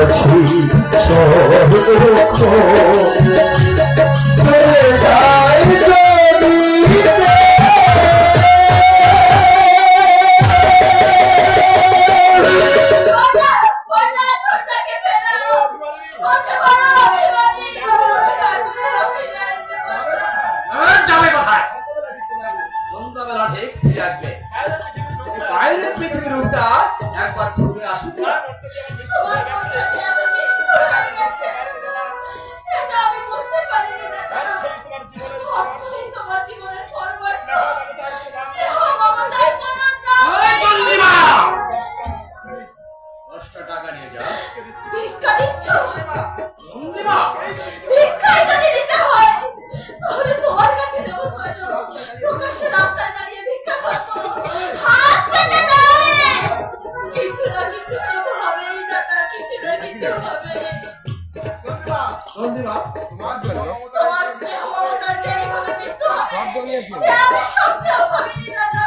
আছি সর্বক্ষ চলে যায় একবার ঘুরে আসুন। টাকা নিয়ে যা। ভিক্ষা দিচ্ছ? চন্দ্রিমা, ভিক্ষাই যদি দিতে হয় তাহলে তোমার কাছে দেবো কেন? প্রকাশ্যে রাস্তায় দাঁড়িয়ে ভিক্ষা করবো? হাত পেতে দাঁড়াবে। কিছু না কিছু তো হবেই দাদা, কিছু না কিছু হবে। চন্দ্রিমা, তোমার স্নেহ মমতার যে এইভাবে মৃত্যু হবে আমি স্বপ্নেও ভাবিনি দাদা।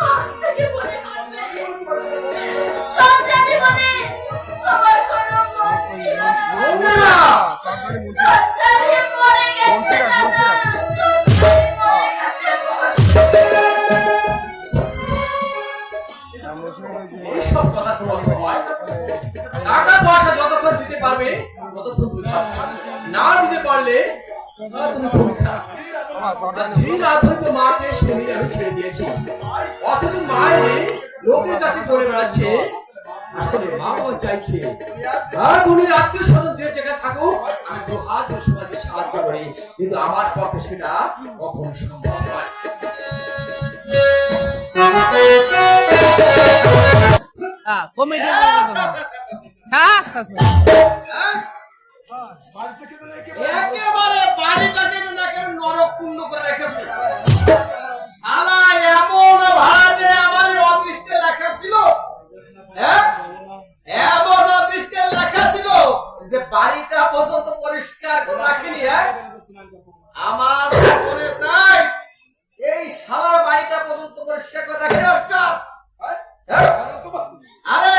আজ থেকে মনে করবে চন্দ্রানী বলে তোমার কোনো মন ছিল না দাদা। চন্দ্রানী মরে গেছে দাদা, চন্দ্রানী মরে গেছে। এইসব কথা তো বলতে হয়। টাকা পয়সা যতক্ষণ দিতে পারবে ততক্ষণ তুমি পাবে, না দিতে পারলে তুমি পরীক্ষা। দিন রাত ধরে মাকে শুনিয়ে আমি ছেড়ে দিয়েছি, অথচ মায়ের লোকের কাছে বলে বেড়াচ্ছে আসলে মা বাবা চাইছে দুনিয়ার আত্মীয় স্বজন যে জায়গায় থাকুক আমি তো হাত সমাজকে সাহায্য করি, কিন্তু আমার পক্ষে সেটা কখনো সম্ভব নয়। কমেডি একেবারে বাড়িটাকে নরক পূর্ণ করে রেখেছে। শালা এমন ভাড়াতে আমার অদৃষ্টে লেখা ছিল, এমন অদৃষ্টে লেখা ছিল যে বাড়িটা পর্যন্ত পরিষ্কার করে রাখিনি। আমার মনে চাই এই শালার বাড়িটা পর্যন্ত পরিষ্কার করে রাখেনি। অস্কার, আরে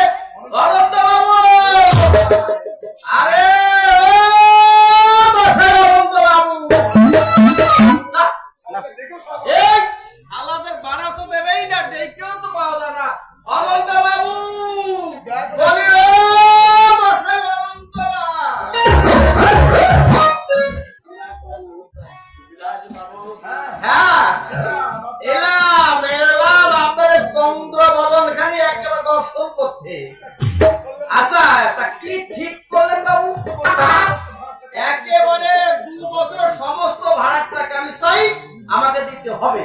অনন্ত বাবু, আরে অনন্ত বাবু, এই শালাদের বাড়া তো দেবেই না, ডেকেও তো পাওয়া যায় না। অনন্ত বাবু বলি, অনন্ত হ্যাঁ এলাম এলাম আপনার চন্দ্র বদন খানি একেবারে দর্শন করতে। আচ্ছা তা কি ঠিক করলেন বাবু? একেবারে 2 বছরের সমস্ত ভাড়ার টাকা আমি চাই, আমাকে দিতে হবে,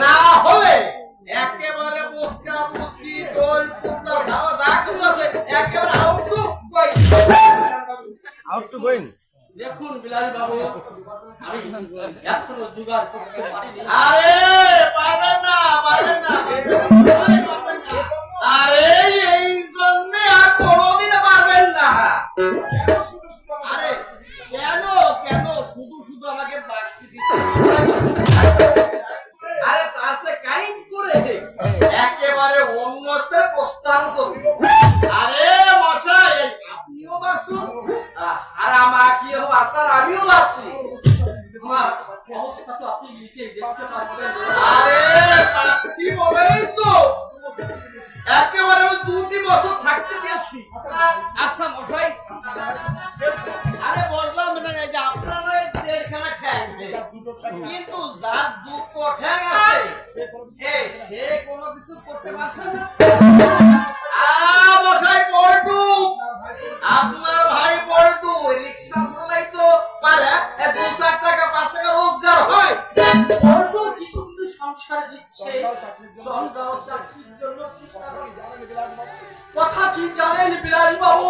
না হলে একেবারে বসকা বসকি দই ফুটা খাওয়া যা কিছু আছে একেবারে আউট টু গোয়িং। দেখুন বিলাল বাবু, আমি এখনো জোগাড় করতে পারিনি। আরে পারবেন না, পারবেন না, আরে এই জন্য আর কোনোদিন পারবেন না। আরে কেন কেন শুধু শুধু আমাকে বাঁচতে দিচ্ছে? আরে তাসে কাইন করে একেবারে অন্যস্তে প্রস্থান করুন। আরে মশাই আপনিও বাঁচুন আর আমাকেও বাঁচার আমিও বাঁচি। আমার অবস্থা তো আপনি নিজেই দেখতে পাচ্ছেন। আরে পাচ্ছি বলেই তো একেবারে আমি 2টি বছর থাকতে দিয়েছি। আচ্ছা মশাই, আরে বললাম না যে আপনারা 1.5খানা ঠ্যাং, কিন্তু যার 2টো ঠ্যাং আছে সে কোনো কিছু করতে পারছে না। মশাই পল্টু, আপনার ভাই পল্টু রিক্সা চালাইতো পারে, 2-4 টাকা 5 টাকা রোজগার হয়। পল্টু কিছু কিছু সংসারে দিচ্ছে, চাকরির জন্য কথা কি জানেন বিলাস বাবু?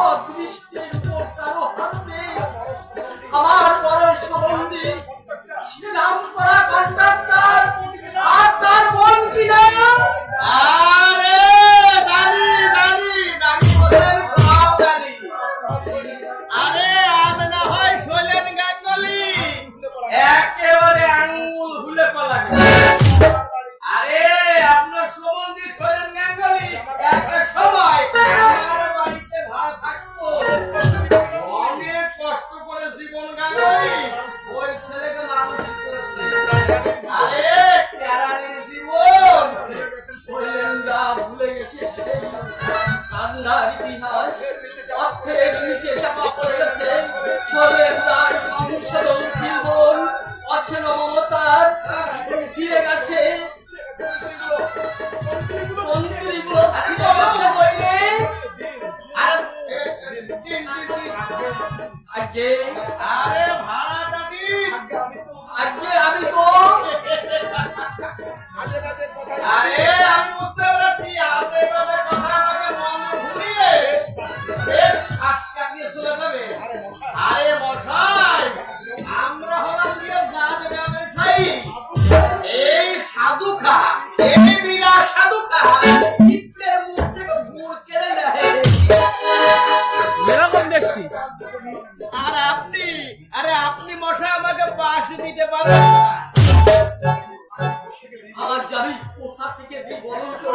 অদৃষ্টের উপর কারো হাত নেই। আমার বড় সম্বন্ধী সে নাম করা কন্ট্রাক্টর, আর তার বোন কি নাম? আরে জানি জানি জানি বলেন, সব জানি। আরে আজ না হয় শৈলেন গাঙ্গুলি একেবারে আঙুল ভুলে পালাবে। দিয়ে গেছে মন্ত্রীগুলো ছিল বসে বইলে আর আগে আরে ভাড়াটা দিন আগে আমি তো আরে আমি বুঝতে পারছি আপনি বাবা কথা আমাকে মন ভুলিয়ে বেশ ফাঁস কাটিয়ে চলে যাবে আরে মশাই আমরা হলাম যে জাত গ্রামের ছাই এই সাধুখা এই বিনা সাধুখা পিঁপড়ের মুখ থেকে গুড় কেড়ে নেয় এরকম ব্যক্তি আরে আপনি মশাই আমাকে বাঁশি দিতে পারেন না। আমার জানি কোথা থেকে দিই বলুন তো